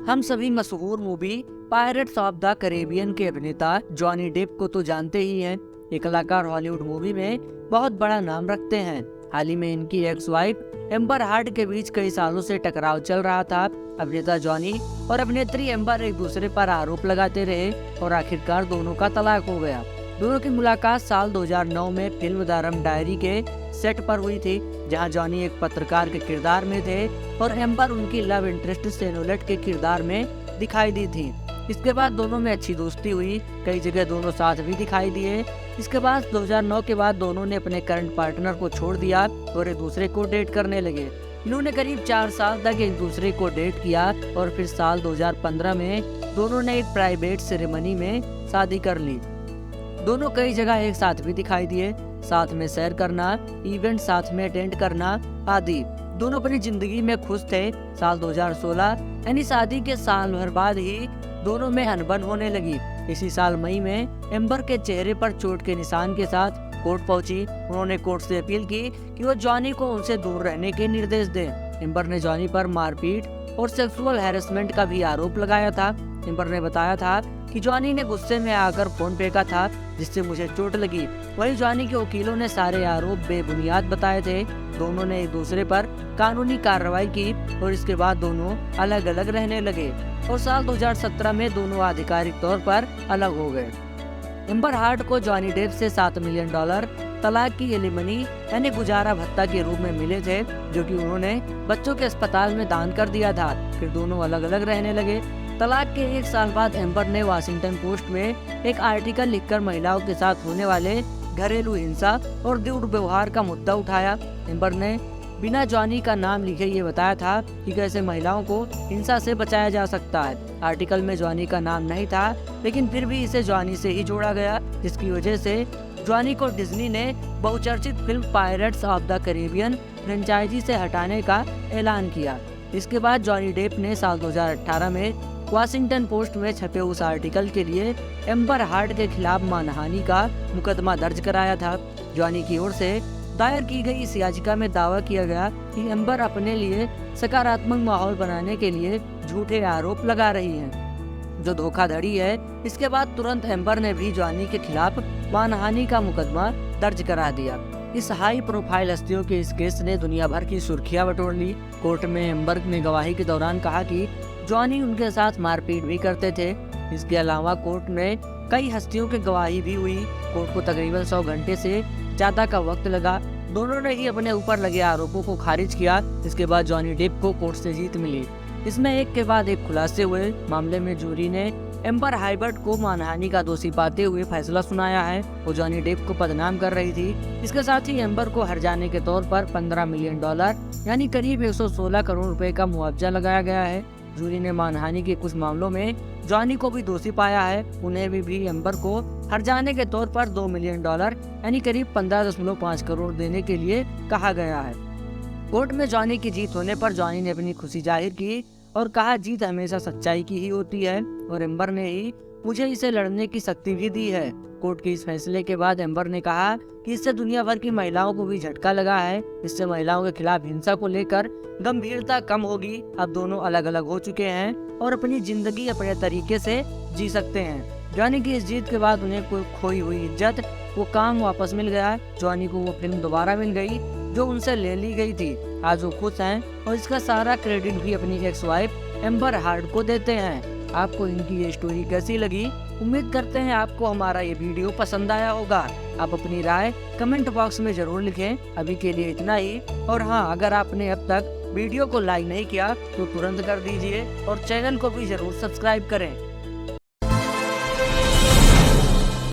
हम सभी मशहूर movie pirates of the Caribbean के अभिनेता जॉनी डेप को तो जानते ही हैं। ये कलाकार हॉलीवुड मूवी में बहुत बड़ा नाम रखते हैं। हाल ही में इनकी एक्स वाइफ एम्बर हार्ड के बीच कई सालों से टकराव चल रहा था। अभिनेता जॉनी और अभिनेत्री एम्बर एक दूसरे पर आरोप लगाते रहे और आखिरकार दोनों का तलाक हो गया। दोनों की मुलाकात साल 2009 में फिल्म द रम डायरी के सेट पर हुई थी, जहां जॉनी एक पत्रकार के किरदार में थे और एम्बर उनकी लव इंटरेस्ट सेनोलेट के किरदार में दिखाई दी थी। इसके बाद दोनों में अच्छी दोस्ती हुई, कई जगह दोनों साथ भी दिखाई दिए। इसके बाद 2009 के बाद दोनों ने अपने करंट पार्टनर को छोड़ दिया और एक दूसरे को डेट करने लगे। इन्होंने करीब 4 साल तक एक दूसरे को डेट किया और फिर साल 2015 में दोनों ने एक प्राइवेट सेरेमनी में शादी कर ली। दोनों कई जगह एक साथ भी दिखाई दिए, साथ में सैर करना, इवेंट साथ में अटेंड करना आदि। दोनों अपनी जिंदगी में खुश थे। साल 2016 यानी शादी के साल भर बाद ही दोनों में अनबन होने लगी। इसी साल मई में एम्बर के चेहरे पर चोट के निशान के साथ कोर्ट पहुंची। उन्होंने कोर्ट से अपील की कि वो जॉनी को उनसे दूर रहने के निर्देश दें। एम्बर ने जॉनी पर मारपीट और सेक्सुअल हैरेसमेंट का भी आरोप लगाया था। एम्बर ने बताया था कि जॉनी ने गुस्से में आकर फोन फेंका था, जिससे मुझे चोट लगी। वहीं जॉनी के वकीलों ने सारे आरोप बेबुनियाद बताए थे। दोनों ने एक दूसरे पर कानूनी कार्रवाई की और इसके बाद दोनों अलग अलग रहने लगे और साल 2017 में दोनों आधिकारिक तौर पर अलग हो गए। एम्बर हार्ड को जॉनी डेप से $7 मिलियन तलाक की एलिमनी यानी गुजारा भत्ता के रूप में मिले थे, जो कि उन्होंने बच्चों के अस्पताल में दान कर दिया था। फिर दोनों अलग अलग रहने लगे। तलाक के 1 साल बाद एम्बर ने वाशिंगटन पोस्ट में एक आर्टिकल लिखकर महिलाओं के साथ होने वाले घरेलू हिंसा और दुर्व्यवहार का मुद्दा उठाया। एम्बर ने बिना जॉनी का नाम लिखे ये बताया था कि कैसे महिलाओं को हिंसा से बचाया जा सकता है। आर्टिकल में जॉनी का नाम नहीं था, लेकिन फिर भी इसे जॉनी से ही जोड़ा गया, जिसकी वजह से जॉनी को डिज्नी ने बहुचर्चित film Pirates of the Caribbean franchise से हटाने का ऐलान किया। इसके बाद जॉनी डेप ने साल 2018 में वाशिंगटन पोस्ट में छपे उस आर्टिकल के लिए एम्बर हार्ड के खिलाफ मानहानि का मुकदमा दर्ज कराया था। जॉनी की ओर से दायर की गई इस याचिका में दावा किया गया कि एम्बर अपने लिए सकारात्मक माहौल बनाने के लिए झूठे आरोप लगा रही है, जो धोखाधड़ी है। इसके बाद तुरंत एम्बर ने भी जॉनी के खिलाफ मानहानि का मुकदमा दर्ज करा दिया। इस हाई प्रोफाइल हस्तियों के इस केस ने दुनिया भर की सुर्खियां बटोर ली। कोर्ट में एम्बर ने गवाही के दौरान कहा कि जॉनी उनके साथ मारपीट भी करते थे। इसके अलावा कोर्ट में कई हस्तियों की गवाही भी हुई। कोर्ट को तकरीबन 100 घंटे से ज्यादा का वक्त लगा। दोनों ने ही अपने ऊपर लगे आरोपों को खारिज किया। इसके बाद जॉनी डेप को कोर्ट से जीत मिली। इसमें एक के बाद एक खुलासे हुए। मामले में जूरी ने एम्बर हार्ड को मानहानि का दोषी पाते हुए फैसला सुनाया है। वो जॉनी डेप को बदनाम कर रही थी। इसके साथ ही एम्बर को हर जाने के तौर पर $15 मिलियन यानी करीब 116 करोड़ रुपए का मुआवजा लगाया गया है। जूरी ने मानहानि के कुछ मामलों में जॉनी को भी दोषी पाया है। उन्हें भी एम्बर को हर जाने के तौर पर $2 मिलियन यानी करीब 15.5 करोड़ देने के लिए कहा गया है। कोर्ट में जॉनी की जीत होने पर जॉनी ने अपनी खुशी जाहिर की और कहा, जीत हमेशा सच्चाई की ही होती है और एम्बर ने ही मुझे इसे लड़ने की शक्ति भी दी है। कोर्ट के इस फैसले के बाद एम्बर ने कहा कि इससे दुनिया भर की महिलाओं को भी झटका लगा है। इससे महिलाओं के खिलाफ हिंसा को लेकर गंभीरता कम होगी। अब दोनों अलग अलग हो चुके हैं और अपनी जिंदगी अपने तरीके से जी सकते हैं। जॉनी की इस जीत के बाद उन्हें कोई खोई हुई इज्जत, वो काम वापस मिल गया। जॉनी को वो फिल्म दोबारा मिल गई जो उनसे ले ली गई थी। आज वो खुश हैं और इसका सारा क्रेडिट भी अपनी एक्स वाइफ एम्बर हार्ड को देते हैं। आपको इनकी ये स्टोरी कैसी लगी? उम्मीद करते हैं आपको हमारा ये वीडियो पसंद आया होगा। आप अपनी राय कमेंट बॉक्स में जरूर लिखें। अभी के लिए इतना ही। और हाँ, अगर आपने अब तक वीडियो को लाइक नहीं किया तो तुरंत कर दीजिए और चैनल को भी जरूर सब्सक्राइब करें।